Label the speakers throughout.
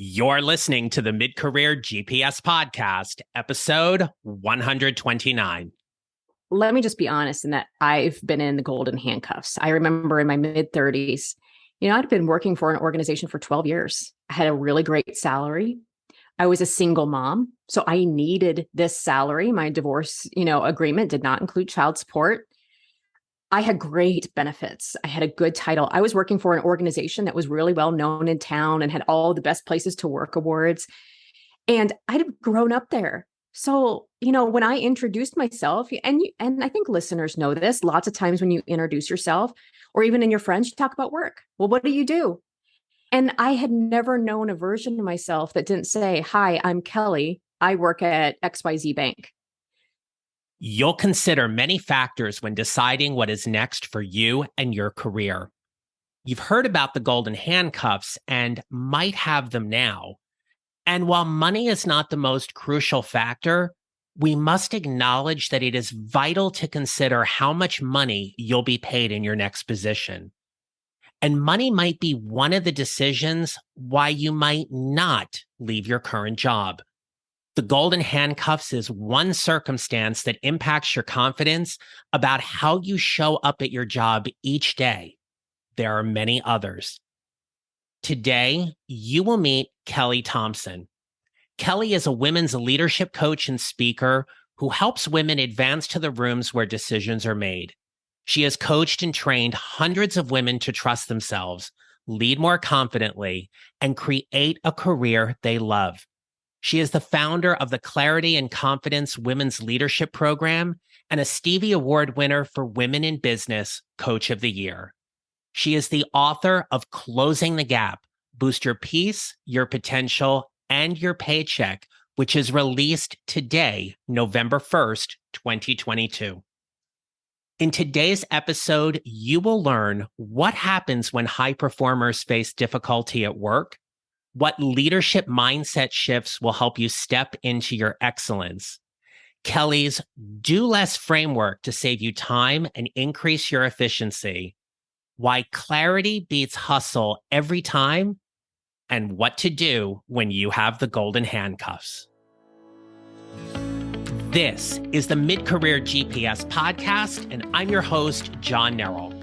Speaker 1: You're listening to the Mid-Career GPS Podcast, episode 129.
Speaker 2: Let me just be honest in that I've been in the golden handcuffs. I remember in my mid-30s, I'd been working for an organization for 12 years. I had a really great salary. I was a single mom, so I needed this salary. My divorce, agreement did not include child support. I had great benefits. I had a good title. I was working for an organization that was really well known in town and had all the best places to work awards. And I'd grown up there. So, when I introduced myself, and I think listeners know this, lots of times when you introduce yourself or even in your friends, you talk about work. Well, what do you do? And I had never known a version of myself that didn't say, "Hi, I'm Kelli. I work at XYZ Bank."
Speaker 1: You'll consider many factors when deciding what is next for you and your career. You've heard about the Golden Handcuffs and might have them now. And while money is not the most crucial factor, we must acknowledge that it is vital to consider how much money you'll be paid in your next position. And money might be one of the decisions why you might not leave your current job. The Golden Handcuffs is one circumstance that impacts your confidence about how you show up at your job each day. There are many others. Today, you will meet Kelli Thompson. Kelli is a women's leadership coach and speaker who helps women advance to the rooms where decisions are made. She has coached and trained hundreds of women to trust themselves, lead more confidently, and create a career they love. She is the founder of the Clarity and Confidence Women's Leadership Program and a Stevie Award winner for Women in Business Coach of the Year. She is the author of Closing the Gap, Boost Your Peace, Your Potential, and Your Paycheck, which is released today, November 1st, 2022. In today's episode, you will learn what happens when high performers face difficulty at work, what leadership mindset shifts will help you step into your excellence, Kelli's Do Less framework to save you time and increase your efficiency, why clarity beats hustle every time, and what to do when you have the golden handcuffs. This is the Mid-Career GPS Podcast, and I'm your host, John Nerrell.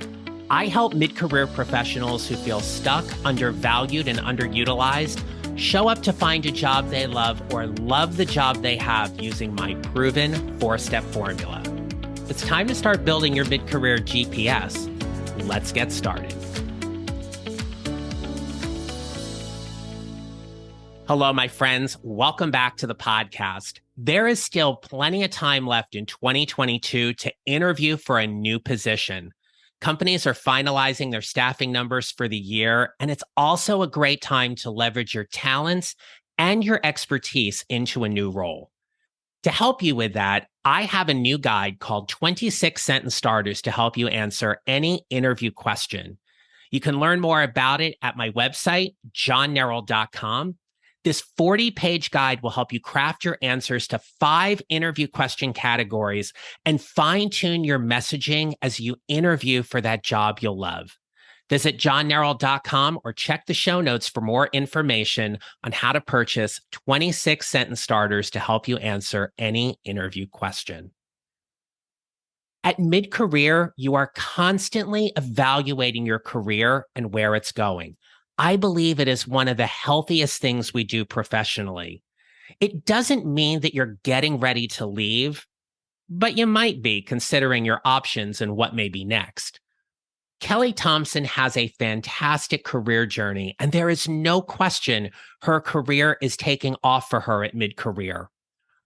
Speaker 1: I help mid-career professionals who feel stuck, undervalued, and underutilized show up to find a job they love or love the job they have using my proven 4-step formula. It's time to start building your mid-career GPS. Let's get started. Hello, my friends. Welcome back to the podcast. There is still plenty of time left in 2022 to interview for a new position. Companies are finalizing their staffing numbers for the year, and it's also a great time to leverage your talents and your expertise into a new role. To help you with that, I have a new guide called 26 Sentence Starters to help you answer any interview question. You can learn more about it at my website, johnnerrell.com. This 40-page guide will help you craft your answers to 5 interview question categories and fine-tune your messaging as you interview for that job you'll love. Visit johnnerrell.com or check the show notes for more information on how to purchase 26 sentence starters to help you answer any interview question. At mid-career, you are constantly evaluating your career and where it's going. I believe it is one of the healthiest things we do professionally. It doesn't mean that you're getting ready to leave, but you might be considering your options and what may be next. Kelli Thompson has a fantastic career journey, and there is no question her career is taking off for her at mid-career.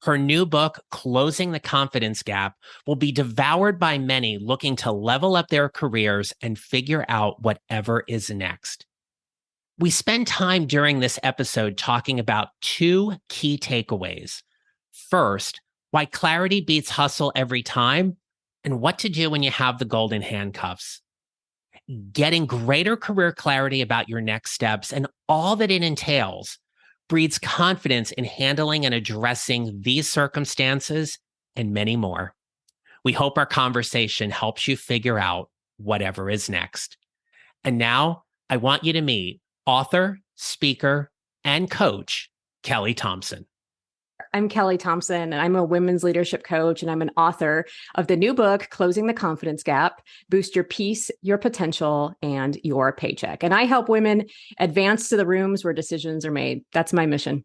Speaker 1: Her new book, Closing the Confidence Gap, will be devoured by many looking to level up their careers and figure out whatever is next. We spend time during this episode talking about 2 key takeaways. First, why clarity beats hustle every time, and what to do when you have the golden handcuffs. Getting greater career clarity about your next steps and all that it entails breeds confidence in handling and addressing these circumstances and many more. We hope our conversation helps you figure out whatever is next. And now I want you to meet author, speaker, and coach, Kelli Thompson.
Speaker 2: I'm Kelli Thompson, and I'm a women's leadership coach, and I'm an author of the new book, Closing the Confidence Gap, Boost Your Peace, Your Potential, and Your Paycheck. And I help women advance to the rooms where decisions are made. That's my mission.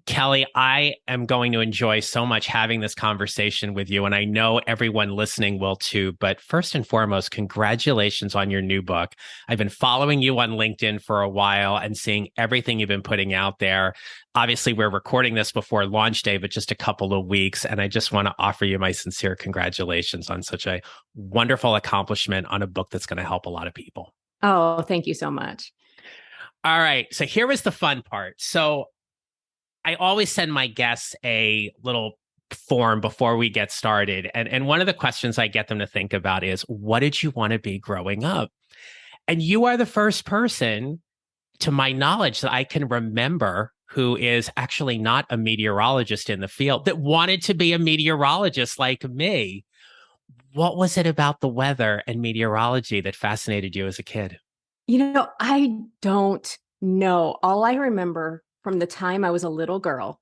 Speaker 1: Kelli, I am going to enjoy so much having this conversation with you, and I know everyone listening will too. But first and foremost, congratulations on your new book. I've been following you on LinkedIn for a while and seeing everything you've been putting out there. Obviously, we're recording this before launch day, but just a couple of weeks. And I just want to offer you my sincere congratulations on such a wonderful accomplishment on a book that's going to help a lot of people.
Speaker 2: Oh, thank you so much.
Speaker 1: All right. So here was the fun part. So I always send my guests a little form before we get started. And one of the questions I get them to think about is, what did you want to be growing up? And you are the first person, to my knowledge, that I can remember who is actually not a meteorologist in the field that wanted to be a meteorologist like me. What was it about the weather and meteorology that fascinated you as a kid?
Speaker 2: I don't know. All I remember from the time I was a little girl,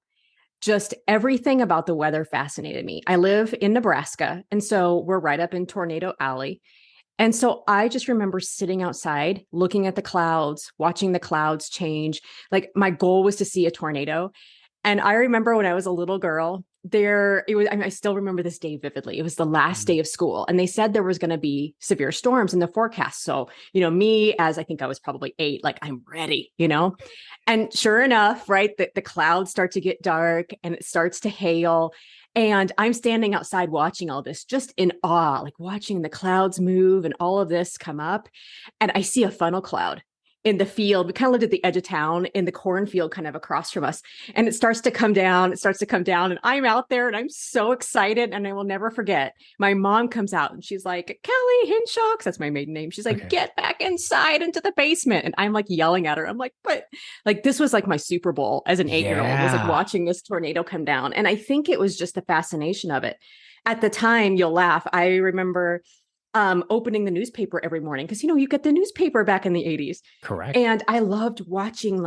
Speaker 2: just everything about the weather fascinated me. I live in Nebraska, and so we're right up in Tornado Alley. And so I just remember sitting outside, looking at the clouds, watching the clouds change. Like my goal was to see a tornado. And I remember when I was a little girl, I still remember this day vividly. It was the last day of school, and they said there was going to be severe storms in the forecast. So, me, as I think I was probably 8, like, I'm ready, and sure enough, right, the clouds start to get dark and it starts to hail. And I'm standing outside watching all this just in awe, like watching the clouds move and all of this come up. And I see a funnel cloud in the field. We kind of lived at the edge of town in the cornfield kind of across from us. And it starts to come down. And I'm out there and I'm so excited. And I will never forget. My mom comes out and she's like, Kelli Hinchocks, that's my maiden name. She's like,
Speaker 1: Okay.
Speaker 2: Get back inside into the basement. And I'm like yelling at her. I'm like, but like, this was like my Super Bowl as an 8-year-old, was like watching this tornado come down. And I think it was just the fascination of it. At the time, you'll laugh, I remember opening the newspaper every morning because, you get the newspaper back in the 80s.
Speaker 1: Correct.
Speaker 2: And I loved watching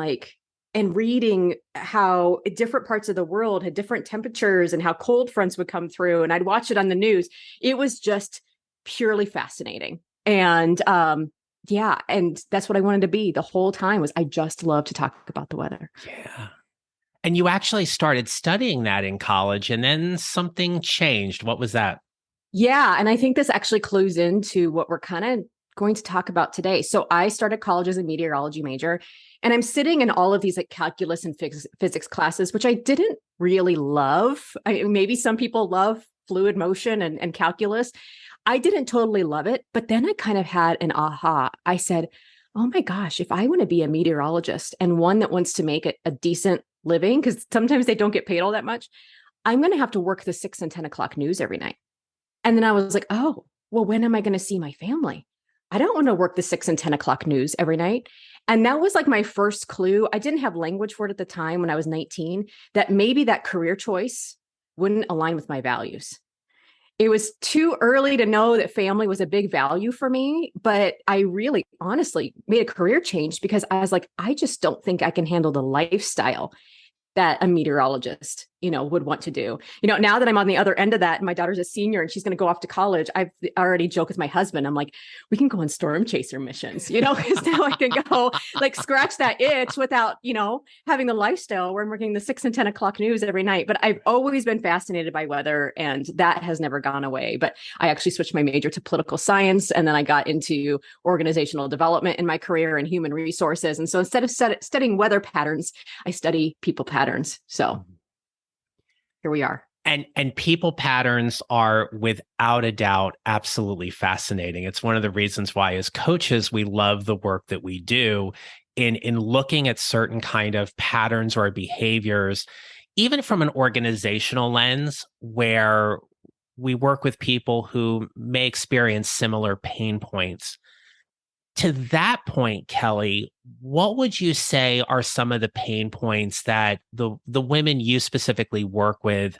Speaker 2: and reading how different parts of the world had different temperatures and how cold fronts would come through. And I'd watch it on the news. It was just purely fascinating. And yeah, and that's what I wanted to be the whole time. Was I just love to talk about the weather.
Speaker 1: Yeah. And you actually started studying that in college, and then something changed. What was that?
Speaker 2: Yeah. And I think this actually clues into what we're kind of going to talk about today. So I started college as a meteorology major, and I'm sitting in all of these like calculus and physics classes, which I didn't really love. Maybe some people love fluid motion and calculus. I didn't totally love it. But then I kind of had an aha. I said, oh my gosh, if I want to be a meteorologist and one that wants to make it a decent living, because sometimes they don't get paid all that much, I'm going to have to work the 6 and 10 o'clock news every night. And then I was like, oh, well, when am I going to see my family? I don't want to work the 6 and 10 o'clock news every night. And that was like my first clue. I didn't have language for it at the time when I was 19, that maybe that career choice wouldn't align with my values. It was too early to know that family was a big value for me, but I really honestly made a career change because I was like, I just don't think I can handle the lifestyle that a meteorologist, would want to do. Now that I'm on the other end of that, and my daughter's a senior and she's going to go off to college, I've already joked with my husband. I'm like, we can go on storm chaser missions, because now I can go like scratch that itch without, having the lifestyle where I'm working the 6 and 10 o'clock news every night. But I've always been fascinated by weather, and that has never gone away. But I actually switched my major to political science, and then I got into organizational development in my career and human resources. And so instead of studying weather patterns, I study people patterns. So here we are.
Speaker 1: And people patterns are without a doubt absolutely fascinating. It's one of the reasons why as coaches we love the work that we do in looking at certain kind of patterns or behaviors, even from an organizational lens, where we work with people who may experience similar pain points. To that point, Kelli, what would you say are some of the pain points that the women you specifically work with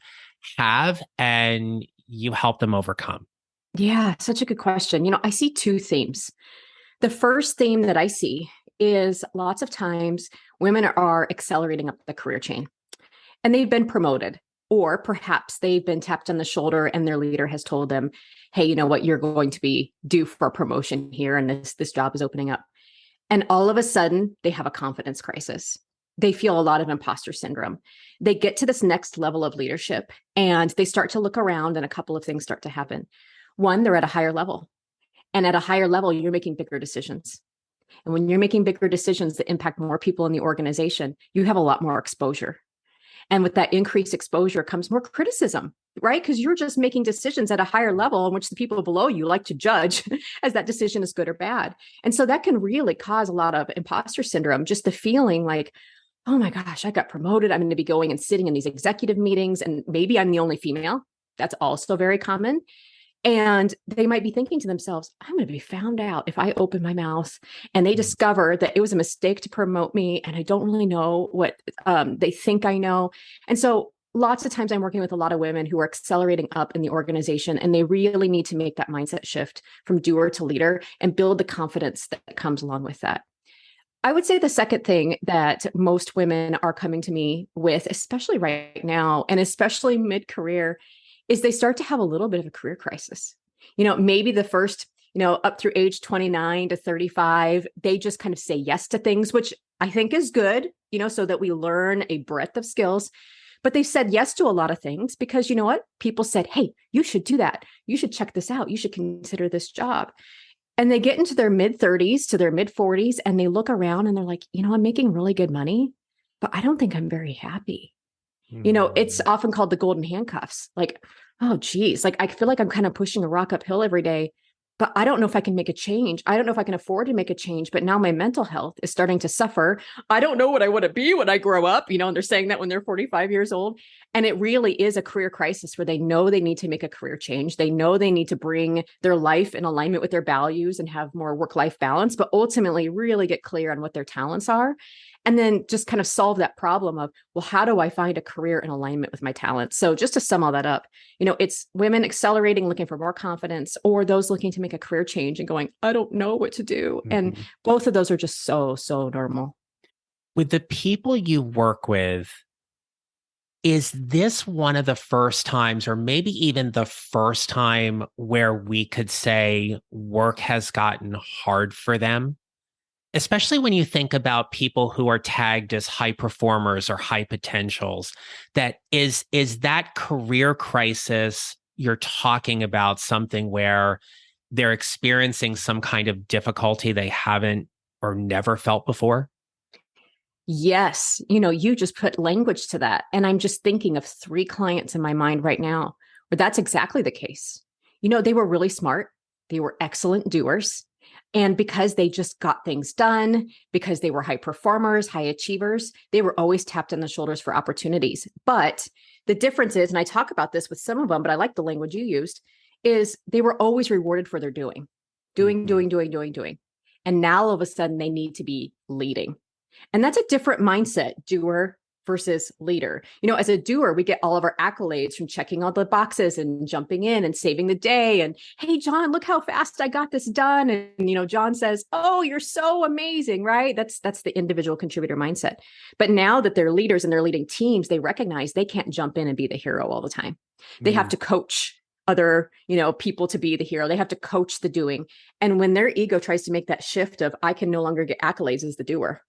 Speaker 1: have and you help them overcome?
Speaker 2: Yeah, such a good question. I see 2 themes. The first theme that I see is lots of times women are accelerating up the career chain and they've been promoted, or perhaps they've been tapped on the shoulder and their leader has told them, hey, you know what, you're going to be due for a promotion here and this job is opening up. And all of a sudden they have a confidence crisis. They feel a lot of imposter syndrome. They get to this next level of leadership and they start to look around and a couple of things start to happen. One, they're at a higher level. And at a higher level, you're making bigger decisions. And when you're making bigger decisions that impact more people in the organization, you have a lot more exposure. And with that increased exposure comes more criticism, right? Because you're just making decisions at a higher level in which the people below you like to judge as that decision is good or bad. And so that can really cause a lot of imposter syndrome, just the feeling like, oh my gosh, I got promoted. I'm going to be going and sitting in these executive meetings, and maybe I'm the only female. That's also very common. And they might be thinking to themselves, I'm going to be found out if I open my mouth and they discover that it was a mistake to promote me and I don't really know what they think I know. And so lots of times I'm working with a lot of women who are accelerating up in the organization, and they really need to make that mindset shift from doer to leader and build the confidence that comes along with that. I would say the second thing that most women are coming to me with, especially right now, and especially mid-career, is they start to have a little bit of a career crisis. Maybe the first, up through age 29 to 35, they just kind of say yes to things, which I think is good, so that we learn a breadth of skills. But they've said yes to a lot of things because you know what? People said, hey, you should do that. You should check this out. You should consider this job. And they get into their mid 30s to their mid 40s and they look around and they're like, I'm making really good money, but I don't think I'm very happy. It's often called the golden handcuffs. Like, oh, geez, like I feel like I'm kind of pushing a rock uphill every day, but I don't know if I can make a change. I don't know if I can afford to make a change, but now my mental health is starting to suffer. I don't know what I want to be when I grow up, and they're saying that when they're 45 years old. And it really is a career crisis where they know they need to make a career change. They know they need to bring their life in alignment with their values and have more work-life balance, but ultimately really get clear on what their talents are. And then just kind of solve that problem of, well, how do I find a career in alignment with my talents? So just to sum all that up, it's women accelerating, looking for more confidence, or those looking to make a career change and going, I don't know what to do. Mm-hmm. And both of those are just so normal.
Speaker 1: With the people you work with, is this one of the first times, or maybe even the first time, where we could say work has gotten hard for them? Especially when you think about people who are tagged as high performers or high potentials, that is that career crisis you're talking about something where they're experiencing some kind of difficulty they haven't or never felt before?
Speaker 2: Yes. You just put language to that. And I'm just thinking of 3 clients in my mind right now where that's exactly the case. They were really smart. They were excellent doers. And because they just got things done, because they were high performers, high achievers, they were always tapped on the shoulders for opportunities. But the difference is, and I talk about this with some of them, but I like the language you used, is they were always rewarded for their doing. And now all of a sudden they need to be leading. And that's a different mindset, doer versus leader. As a doer, we get all of our accolades from checking all the boxes and jumping in and saving the day. And hey, John, look how fast I got this done. And, John says, oh, you're so amazing, right? That's the individual contributor mindset. But now that they're leaders and they're leading teams, they recognize they can't jump in and be the hero all the time. They have to coach other, people to be the hero. They have to coach the doing. And when their ego tries to make that shift of, I can no longer get accolades as the doer,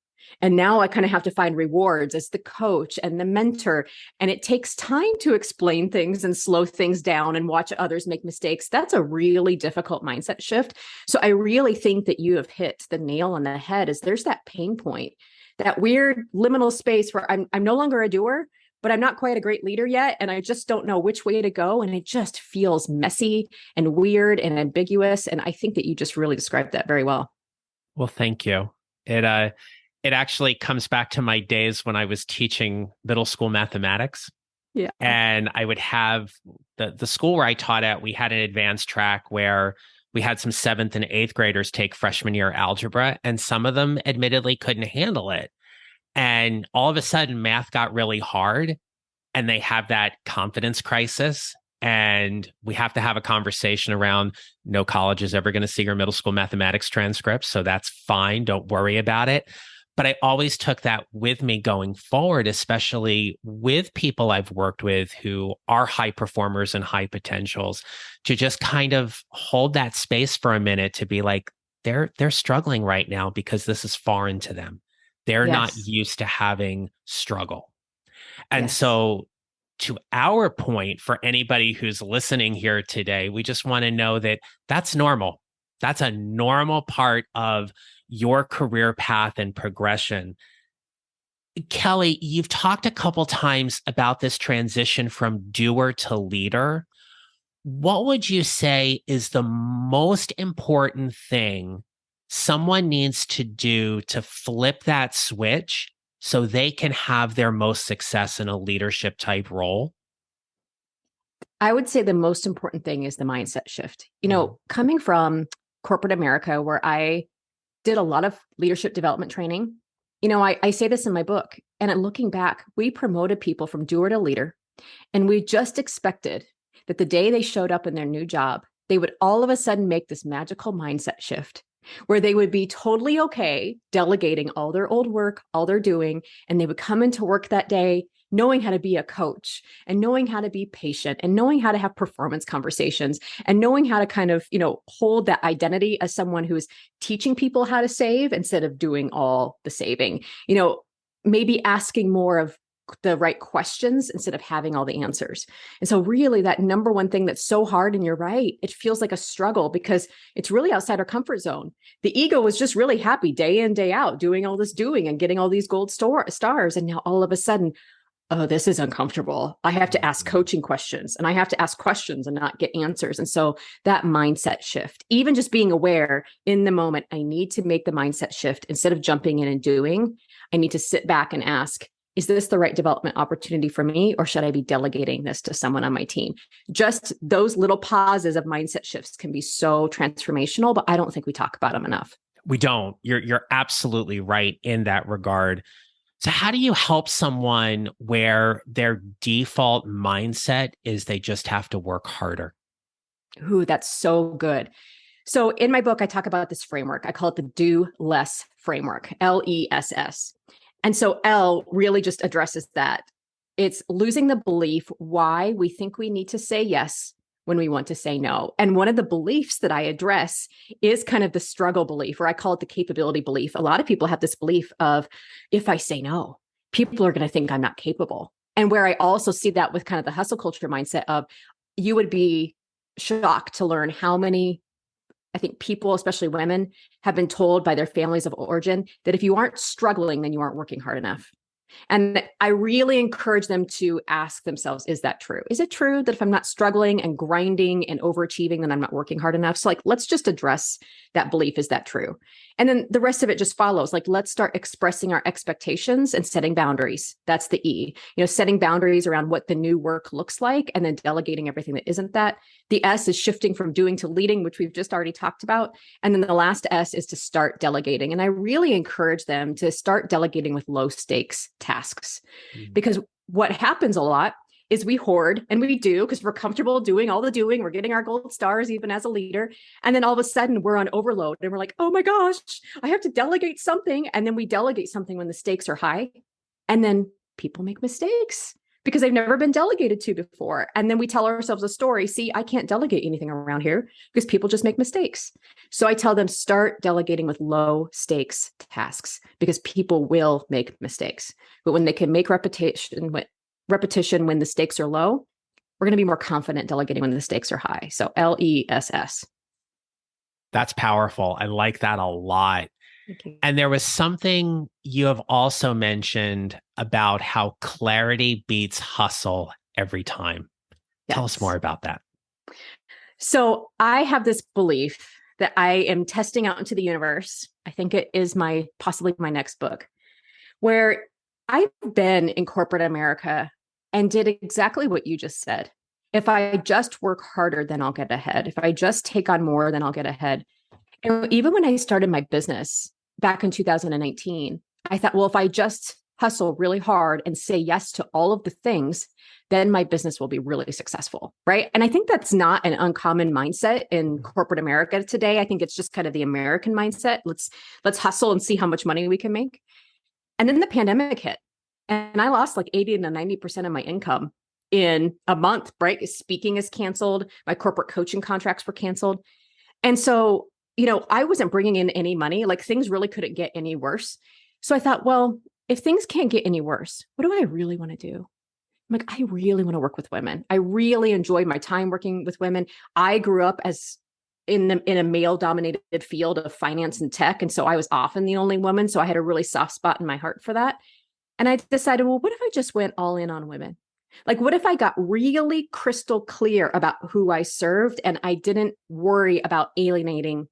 Speaker 2: and now I kind of have to find rewards as the coach and the mentor. And it takes time to explain things and slow things down and watch others make mistakes. That's a really difficult mindset shift. So I really think that you have hit the nail on the head. Is there's that pain point, that weird liminal space where I'm no longer a doer, but I'm not quite a great leader yet. And I just don't know which way to go. And it just feels messy and weird and ambiguous. And I think that you just really described that very well.
Speaker 1: Well, thank you. It actually comes back to my days when I was teaching middle school mathematics.
Speaker 2: Yeah.
Speaker 1: And I would have the school where I taught at, we had an advanced track where we had some 7th and 8th graders take freshman year algebra, and some of them admittedly couldn't handle it. And all of a sudden math got really hard and they have that confidence crisis. And we have to have a conversation around no college is ever going to see your middle school mathematics transcripts. So that's fine. Don't worry about it. But I always took that with me going forward, especially with people I've worked with who are high performers and high potentials, to just kind of hold that space for a minute to be like, they're struggling right now because this is foreign to them. They're not
Speaker 2: Yes.
Speaker 1: used to having struggle. And
Speaker 2: Yes.
Speaker 1: so to our point, for anybody who's listening here today, we just want to know that that's normal. That's a normal part of your career path and progression. Kelli, you've talked a couple times about this transition from doer to leader. What would you say is the most important thing someone needs to do to flip that switch so they can have their most success in a leadership type role?
Speaker 2: I would say the most important thing is the mindset shift. Coming from corporate America, where I did a lot of leadership development training, I say this in my book, and looking back, we promoted people from doer to leader, and we just expected that the day they showed up in their new job, they would all of a sudden make this magical mindset shift where they would be totally okay delegating all their old work, all they're doing, and they would come into work that day knowing how to be a coach and knowing how to be patient and knowing how to have performance conversations and knowing how to kind of, hold that identity as someone who is teaching people how to save instead of doing all the saving, maybe asking more of the right questions instead of having all the answers. And so really that number one thing that's so hard, and you're right, it feels like a struggle because it's really outside our comfort zone. The ego was just really happy day in, day out, doing all this doing and getting all these gold stars. And now all of a sudden, oh, this is uncomfortable. I have to ask coaching questions and I have to ask questions and not get answers. And so that mindset shift, even just being aware in the moment, I need to make the mindset shift instead of jumping in and doing. I need to sit back and ask, is this the right development opportunity for me, or should I be delegating this to someone on my team? Just those little pauses of mindset shifts can be so transformational, but I don't think we talk about them enough.
Speaker 1: We don't. You're absolutely right in that regard. So how do you help someone where their default mindset is they just have to work harder?
Speaker 2: Ooh, that's so good. So in my book, I talk about this framework. I call it the do less framework, LESS. And so L really just addresses that. It's losing the belief why we think we need to say yes when we want to say no. And one of the beliefs that I address is kind of the struggle belief, or I call it the capability belief. A lot of people have this belief of, if I say no, people are going to think I'm not capable. And where I also see that with kind of the hustle culture mindset of, you would be shocked to learn how many, I think, people, especially women, have been told by their families of origin that if you aren't struggling, then you aren't working hard enough. And I really encourage them to ask themselves, is that true? Is it true that if I'm not struggling and grinding and overachieving, then I'm not working hard enough? So let's just address that belief. Is that true? And then the rest of it just follows. Let's start expressing our expectations and setting boundaries. That's the E, setting boundaries around what the new work looks like and then delegating everything that isn't that. The S is shifting from doing to leading, which we've just already talked about. And then the last S is to start delegating. And I really encourage them to start delegating with low stakes tasks, because what happens a lot is we hoard, and we do because we're comfortable doing all the doing. We're getting our gold stars even as a leader. And then all of a sudden we're on overload and we're like, oh my gosh, I have to delegate something. And then we delegate something when the stakes are high. And then people make mistakes because they've never been delegated to before. And then we tell ourselves a story. See, I can't delegate anything around here because people just make mistakes. So I tell them, start delegating with low stakes tasks because people will make mistakes. But when they can make repetition when the stakes are low, we're going to be more confident delegating when the stakes are high. So LESS.
Speaker 1: That's powerful. I like that a lot.
Speaker 2: Thank you.
Speaker 1: And there was something you have also mentioned about how clarity beats hustle every time.
Speaker 2: Yes.
Speaker 1: Tell us more about that.
Speaker 2: So I have this belief that I am testing out into the universe. I think it is possibly my next book, where I've been in corporate America and did exactly what you just said. If I just work harder, then I'll get ahead. If I just take on more, then I'll get ahead. And even when I started my business back in 2019, I thought, well, if I just hustle really hard and say yes to all of the things, then my business will be really successful, right? And I think that's not an uncommon mindset in corporate America today. I think it's just kind of the American mindset. Let's hustle and see how much money we can make. And then the pandemic hit, and I lost like 80 to 90% of my income in a month, right? Speaking is canceled. My corporate coaching contracts were canceled. And so, I wasn't bringing in any money. Like, things really couldn't get any worse. So I thought, well, if things can't get any worse, what do I really want to do? I'm like, I really want to work with women. I really enjoy my time working with women. I grew up as in a male dominated field of finance and tech. And so I was often the only woman. So I had a really soft spot in my heart for that. And I decided, well, what if I just went all in on women? Like, what if I got really crystal clear about who I served and I didn't worry about alienating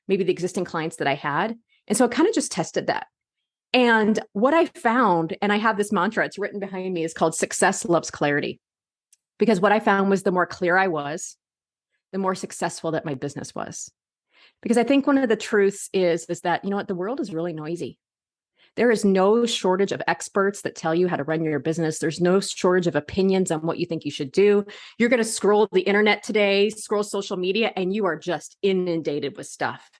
Speaker 2: maybe the existing clients that I had? And so I kind of just tested that. And what I found, and I have this mantra, it's written behind me, is called success loves clarity. Because what I found was the more clear I was, the more successful that my business was. Because I think one of the truths is that, the world is really noisy. There is no shortage of experts that tell you how to run your business. There's no shortage of opinions on what you think you should do. You're going to scroll the internet today, scroll social media, and you are just inundated with stuff.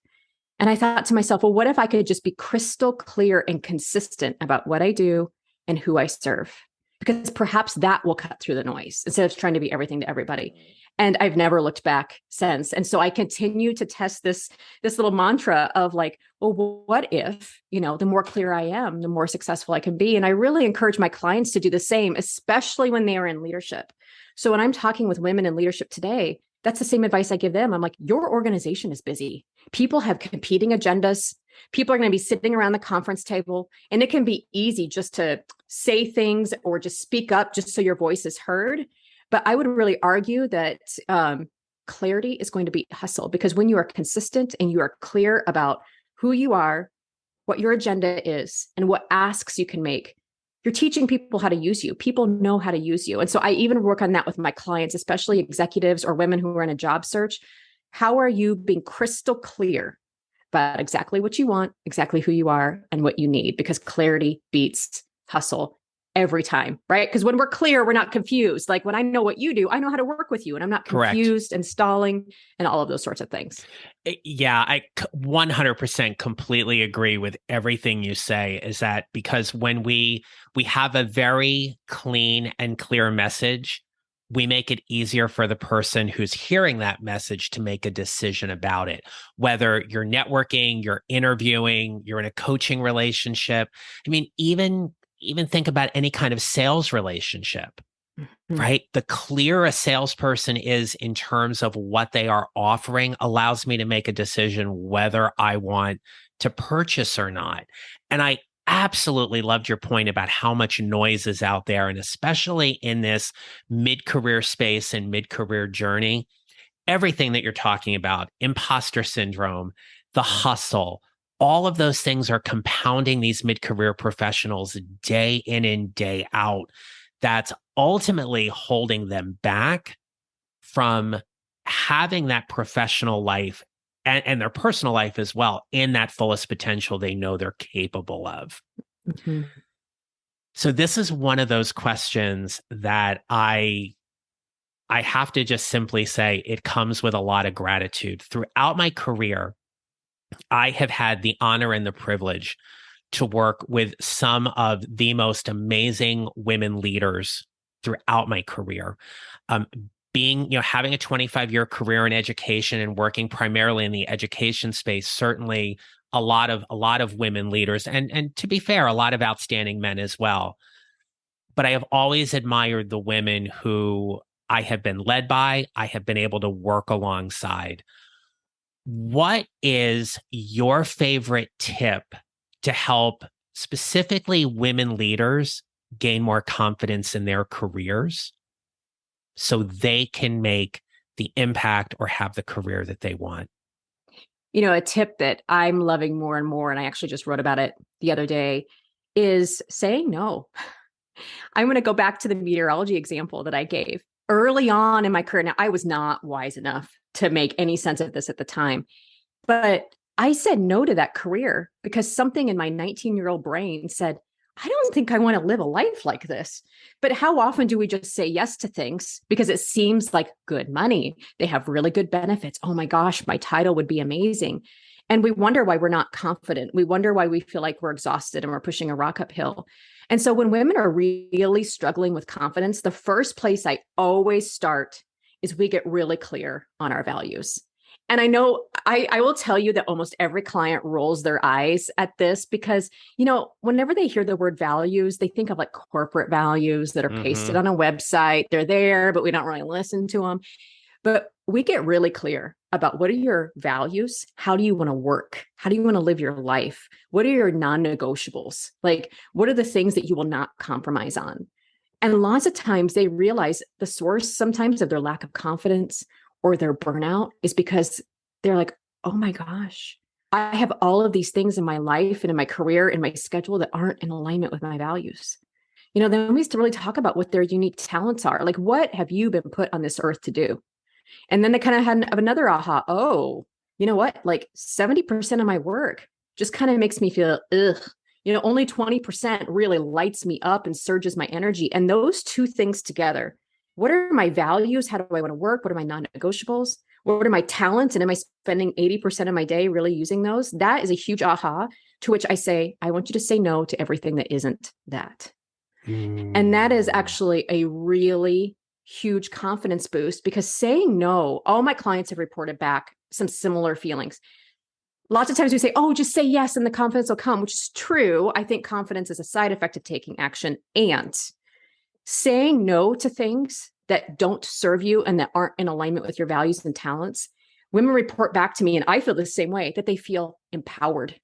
Speaker 2: And I thought to myself, well, what if I could just be crystal clear and consistent about what I do and who I serve? Because perhaps that will cut through the noise instead of trying to be everything to everybody. And I've never looked back since. And so I continue to test this little mantra of like, well, what if, the more clear I am, the more successful I can be. And I really encourage my clients to do the same, especially when they are in leadership. So when I'm talking with women in leadership today, that's the same advice I give them. I'm like, your organization is busy. People have competing agendas. People are going to be sitting around the conference table, and it can be easy just to say things or just speak up just so your voice is heard. But I would really argue that clarity is going to beat hustle, because when you are consistent and you are clear about who you are, what your agenda is, and what asks you can make, you're teaching people how to use you. People know how to use you. And so I even work on that with my clients, especially executives or women who are in a job search. How are you being crystal clear about exactly what you want, exactly who you are, and what you need? Because clarity beats hustle every time, right? Because when we're clear, we're not confused. Like, when I know what you do, I know how to work with you, and I'm not confused and stalling and all of those sorts of things.
Speaker 1: Yeah, I 100% completely agree with everything you say, is that because when we have a very clean and clear message, we make it easier for the person who's hearing that message to make a decision about it. Whether you're networking, you're interviewing, you're in a coaching relationship. I mean, even think about any kind of sales relationship, right? The clearer a salesperson is in terms of what they are offering allows me to make a decision whether I want to purchase or not. And I absolutely loved your point about how much noise is out there, and especially in this mid-career space and mid-career journey, everything that you're talking about, imposter syndrome, the hustle, all of those things are compounding these mid-career professionals day in and day out. That's ultimately holding them back from having that professional life and their personal life as well in that fullest potential they know they're capable of. Mm-hmm. So this is one of those questions that I have to just simply say it comes with a lot of gratitude. Throughout my career, I have had the honor and the privilege to work with some of the most amazing women leaders throughout my career. Having a 25-year career in education and working primarily in the education space, certainly a lot of women leaders, and to be fair, a lot of outstanding men as well. But I have always admired the women who I have been led by, I have been able to work alongside. What is your favorite tip to help specifically women leaders gain more confidence in their careers so they can make the impact or have the career that they want?
Speaker 2: A tip that I'm loving more and more, and I actually just wrote about it the other day, is saying no. I'm going to go back to the meteorology example that I gave. Early on in my career, now I was not wise enough to make any sense of this at the time, but I said no to that career because something in my 19-year-old brain said, I don't think I want to live a life like this. But how often do we just say yes to things because it seems like good money? They have really good benefits. Oh my gosh, my title would be amazing. And we wonder why we're not confident. We wonder why we feel like we're exhausted and we're pushing a rock uphill. And so when women are really struggling with confidence, the first place I always start is we get really clear on our values. And I know I will tell you that almost every client rolls their eyes at this because, whenever they hear the word values, they think of like corporate values that are pasted on a website. They're there, but we don't really listen to them. But we get really clear about what are your values? How do you want to work? How do you want to live your life? What are your non-negotiables? Like, what are the things that you will not compromise on? And lots of times they realize the source sometimes of their lack of confidence or their burnout is because they're like, oh my gosh, I have all of these things in my life and in my career and my schedule that aren't in alignment with my values. Then we have to really talk about what their unique talents are. Like, what have you been put on this earth to do? And then they kind of had another aha. Oh, you know what? Like 70% of my work just kind of makes me feel, ugh. Only 20% really lights me up and surges my energy. And those two things together, what are my values? How do I want to work? What are my non-negotiables? What are my talents? And am I spending 80% of my day really using those? That is a huge aha, to which I say, I want you to say no to everything that isn't that. And that is actually a really huge confidence boost because saying no, all my clients have reported back some similar feelings. Lots of times we say, oh, just say yes and the confidence will come, which is true. I think confidence is a side effect of taking action. And saying no to things that don't serve you and that aren't in alignment with your values and talents, women report back to me, and I feel the same way, that they feel empowered.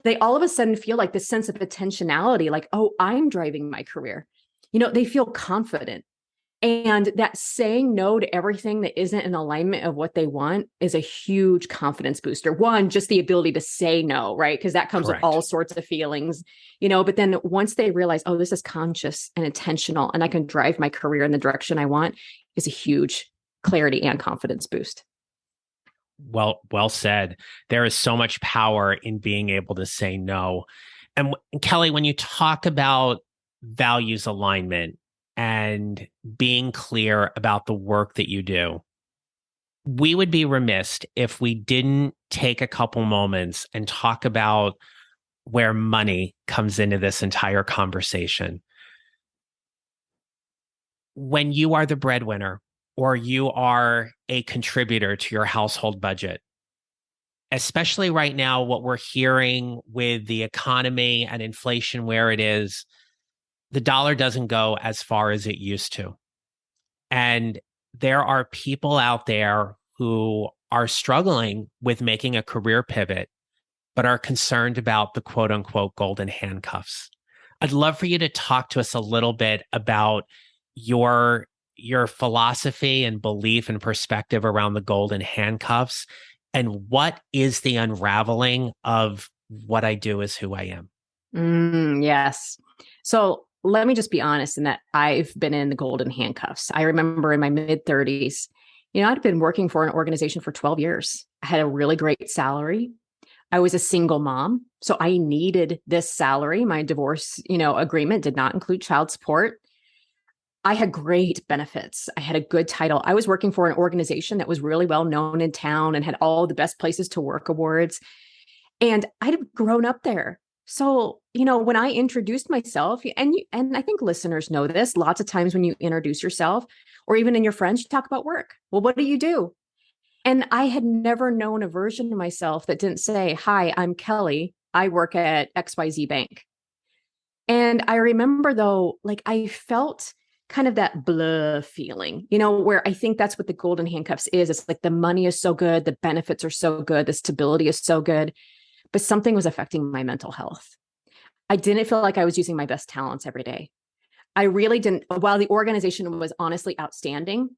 Speaker 2: They all of a sudden feel like this sense of intentionality, like, oh, I'm driving my career. They feel confident. And that saying no to everything that isn't in alignment of what they want is a huge confidence booster. One, just the ability to say no, right? Because that comes with all sorts of feelings, but then once they realize, oh, this is conscious and intentional, and I can drive my career in the direction I want, is a huge clarity and confidence boost.
Speaker 1: Well said. There is so much power in being able to say no. And Kelli, when you talk about values alignment, and being clear about the work that you do, we would be remiss if we didn't take a couple moments and talk about where money comes into this entire conversation. When you are the breadwinner or you are a contributor to your household budget, especially right now, what we're hearing with the economy and inflation where it is, the dollar doesn't go as far as it used to. And there are people out there who are struggling with making a career pivot, but are concerned about the quote unquote golden handcuffs. I'd love for you to talk to us a little bit about your philosophy and belief and perspective around the golden handcuffs and what is the unraveling of what I do is who I am.
Speaker 2: Yes. So let me just be honest in that I've been in the golden handcuffs. I remember in my mid-30s, I'd been working for an organization for 12 years. I had a really great salary. I was a single mom, so I needed this salary. My divorce, agreement did not include child support. I had great benefits. I had a good title. I was working for an organization that was really well known in town and had all the best places to work awards. And I'd grown up there. So, when I introduced myself, and I think listeners know this, lots of times when you introduce yourself or even in your friends, you talk about work. Well, what do you do? And I had never known a version of myself that didn't say, hi, I'm Kelli. I work at XYZ Bank. And I remember though, like I felt kind of that blah feeling, where I think that's what the golden handcuffs is. It's like the money is so good. The benefits are so good. The stability is so good. But something was affecting my mental health. I didn't feel like I was using my best talents every day. I really didn't. While the organization was honestly outstanding,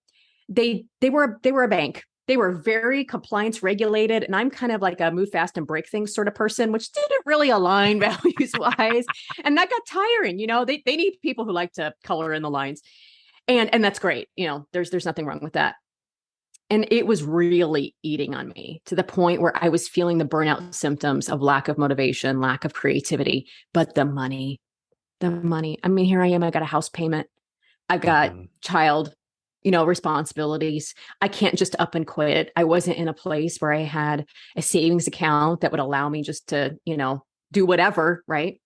Speaker 2: they were a bank. They were very compliance regulated, and I'm kind of like a move fast and break things sort of person, which didn't really align values wise, and that got tiring. They need people who like to color in the lines, and that's great. There's nothing wrong with that. And it was really eating on me to the point where I was feeling the burnout symptoms of lack of motivation, lack of creativity, but the money. I mean, here I am, I got a house payment. I've got child, responsibilities. I can't just up and quit. I wasn't in a place where I had a savings account that would allow me just to, do whatever. Right.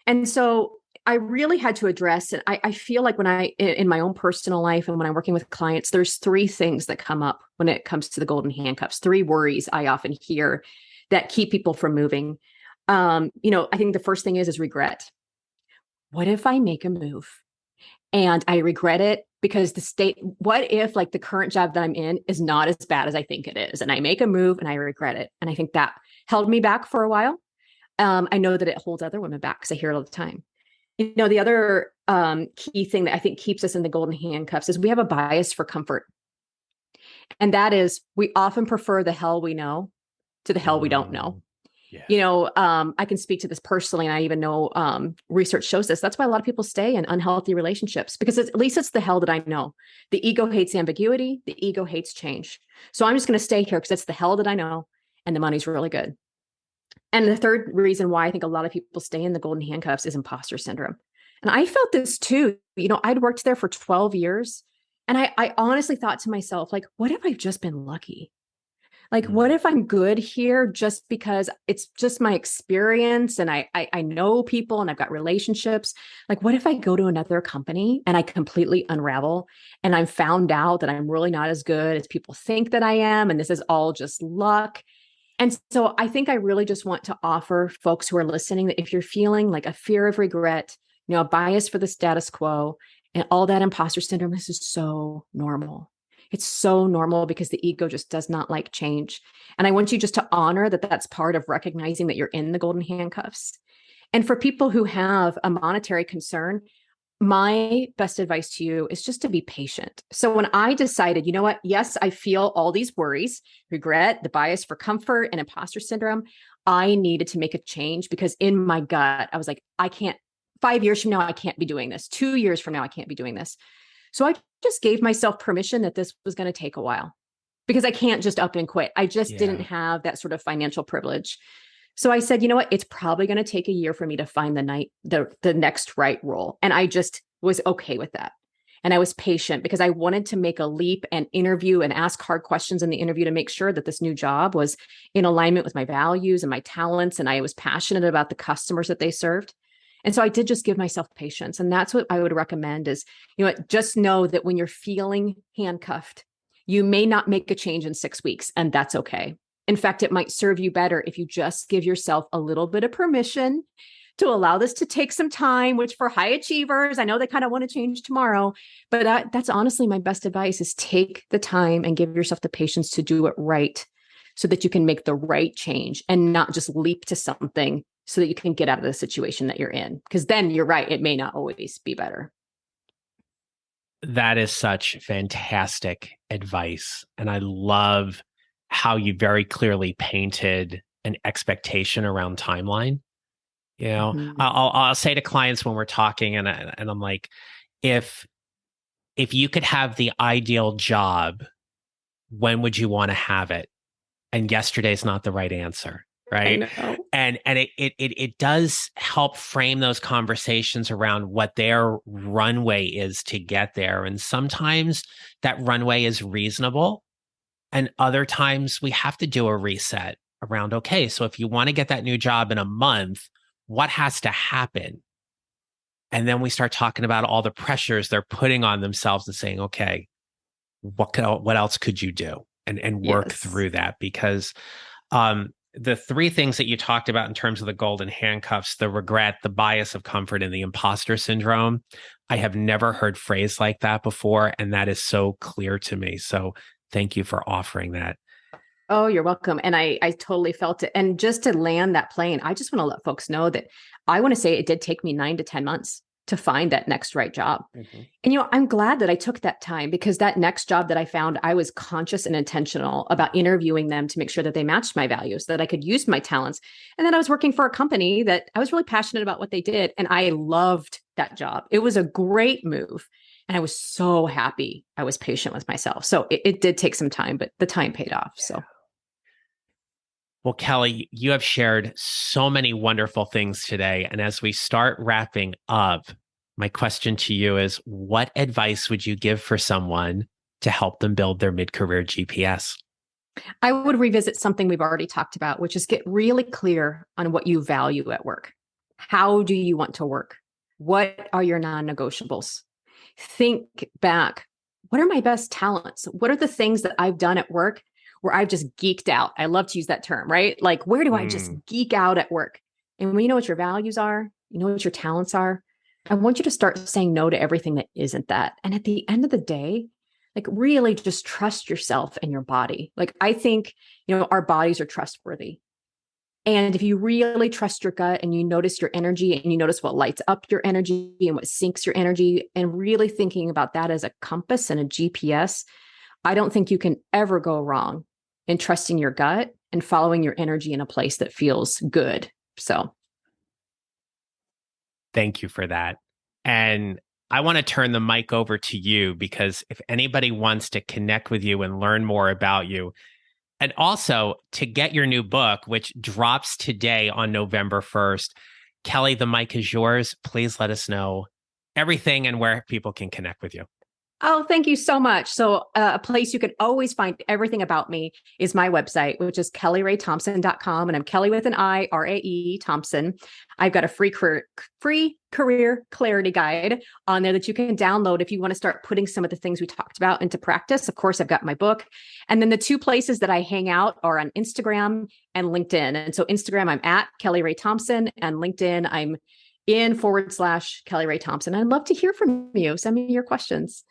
Speaker 2: And so I really had to address, and I feel like when in my own personal life and when I'm working with clients, there's three things that come up when it comes to the golden handcuffs, three worries I often hear that keep people from moving. I think the first thing is regret. What if I make a move and I regret it because what if like the current job that I'm in is not as bad as I think it is? And I make a move and I regret it. And I think that held me back for a while. I know that it holds other women back because I hear it all the time. The other key thing that I think keeps us in the golden handcuffs is we have a bias for comfort. And that is, we often prefer the hell we know to the hell we don't know. Yeah. I can speak to this personally, and I even know research shows this. That's why a lot of people stay in unhealthy relationships, because at least it's the hell that I know. The ego hates ambiguity. The ego hates change. So I'm just going to stay here because it's the hell that I know, and the money's really good. And the third reason why I think a lot of people stay in the golden handcuffs is imposter syndrome. And I felt this too. I'd worked there for 12 years. And I honestly thought to myself, like, what if I've just been lucky? Like, what if I'm good here just because it's just my experience and I know people and I've got relationships? Like, what if I go to another company and I completely unravel and I'm found out that I'm really not as good as people think that I am, and this is all just luck? And so I think I really just want to offer folks who are listening that if you're feeling like a fear of regret, a bias for the status quo and all that imposter syndrome, this is so normal. It's so normal because the ego just does not like change. And I want you just to honor that that's part of recognizing that you're in the golden handcuffs. And for people who have a monetary concern, my best advice to you is just to be patient. So when I decided, you know what, yes, I feel all these worries, regret, the bias for comfort, and imposter syndrome, I needed to make a change because in my gut, I was like, I can't, 5 years from now, I can't be doing this. 2 years from now, I can't be doing this. So I just gave myself permission that this was going to take a while because I can't just up and quit. I just didn't have that sort of financial privilege. So I said, you know what, it's probably going to take a year for me to find the next right role. And I just was okay with that. And I was patient because I wanted to make a leap and interview and ask hard questions in the interview to make sure that this new job was in alignment with my values and my talents. And I was passionate about the customers that they served. And so I did just give myself patience. And that's what I would recommend is, just know that when you're feeling handcuffed, you may not make a change in 6 weeks, and that's okay. In fact, it might serve you better if you just give yourself a little bit of permission to allow this to take some time, which for high achievers, I know they kind of want to change tomorrow, but that's honestly my best advice is take the time and give yourself the patience to do it right so that you can make the right change and not just leap to something so that you can get out of the situation that you're in. Because then you're right, it may not always be better.
Speaker 1: That is such fantastic advice. And I love how you very clearly painted an expectation around timeline. I'll say to clients when we're talking, and I'm like, if you could have the ideal job, when would you want to have it? And yesterday's not the right answer, right? And it does help frame those conversations around what their runway is to get there. And sometimes that runway is reasonable. And other times we have to do a reset around, okay, so if you want to get that new job in a month, what has to happen? And then we start talking about all the pressures they're putting on themselves and saying, okay, what else could you do? And work through that. Because the three things that you talked about in terms of the golden handcuffs, the regret, the bias of comfort, and the imposter syndrome, I have never heard phrased like that before. And that is so clear to me. So thank you for offering that.
Speaker 2: Oh, you're welcome. And I totally felt it. And just to land that plane, I just want to let folks know that I want to say it did take me 9 to 10 months to find that next right job. Mm-hmm. And, I'm glad that I took that time because that next job that I found, I was conscious and intentional about interviewing them to make sure that they matched my values, that I could use my talents. And then I was working for a company that I was really passionate about what they did. And I loved that job. It was a great move. And I was so happy I was patient with myself. So it did take some time, but the time paid off. So.
Speaker 1: Well, Kelli, you have shared so many wonderful things today. And as we start wrapping up, my question to you is, what advice would you give for someone to help them build their mid-career GPS?
Speaker 2: I would revisit something we've already talked about, which is get really clear on what you value at work. How do you want to work? What are your non-negotiables? Think back. What are my best talents? What are the things that I've done at work where I've just geeked out? I love to use that term, right? Like, where do I just geek out at work? And when you know what your values are, you know what your talents are, I want you to start saying no to everything that isn't that. And at the end of the day, like, really just trust yourself and your body. Like, I think, our bodies are trustworthy. And if you really trust your gut and you notice your energy and you notice what lights up your energy and what sinks your energy, and really thinking about that as a compass and a GPS, I don't think you can ever go wrong in trusting your gut and following your energy in a place that feels good. So.
Speaker 1: Thank you for that. And I want to turn the mic over to you, because if anybody wants to connect with you and learn more about you, and also to get your new book, which drops today on November 1st, Kelli, the mic is yours. Please let us know everything and where people can connect with you.
Speaker 2: Oh, thank you so much. So a place you can always find everything about me is my website, which is kellyraythompson.com. And I'm Kelli with an I, R-A-E, Thompson. I've got a free career clarity guide on there that you can download if you want to start putting some of the things we talked about into practice. Of course, I've got my book. And then the two places that I hang out are on Instagram and LinkedIn. And so Instagram, I'm at Kelli Ray Thompson, and LinkedIn, I'm in /Kelli Ray Thompson. I'd love to hear from you. Send me your questions.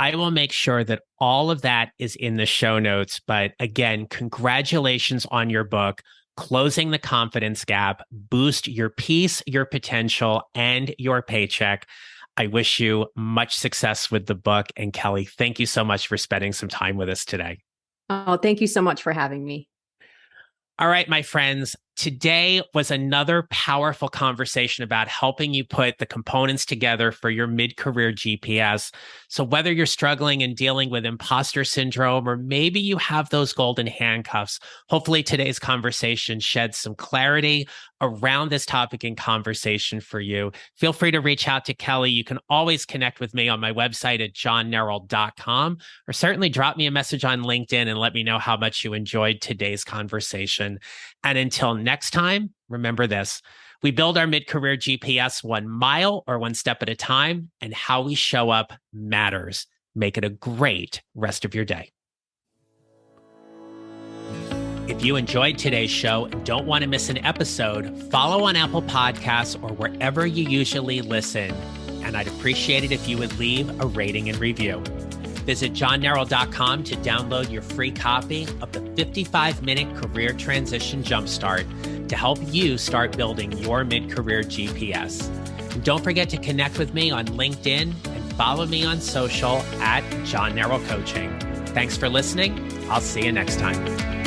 Speaker 1: I will make sure that all of that is in the show notes. But again, congratulations on your book, Closing the Confidence Gap, Boost Your Peace, Your Potential, and Your Paycheck. I wish you much success with the book. And Kelli, thank you so much for spending some time with us today.
Speaker 2: Oh, thank you so much for having me.
Speaker 1: All right, my friends, today was another powerful conversation about helping you put the components together for your mid-career GPS. So whether you're struggling and dealing with imposter syndrome, or maybe you have those golden handcuffs, hopefully today's conversation sheds some clarity around this topic and conversation for you. Feel free to reach out to Kelli. You can always connect with me on my website at johnneral.com, or certainly drop me a message on LinkedIn and let me know how much you enjoyed today's conversation. And until next time, remember this: we build our mid-career GPS 1 mile or 1 step at a time, and how we show up matters. Make it a great rest of your day. If you enjoyed today's show and don't want to miss an episode, follow on Apple Podcasts or wherever you usually listen. And I'd appreciate it if you would leave a rating and review. Visit johnneral.com to download your free copy of the 55-minute career transition jumpstart to help you start building your mid-career GPS. And don't forget to connect with me on LinkedIn and follow me on social at John Neral Coaching. Thanks for listening. I'll see you next time.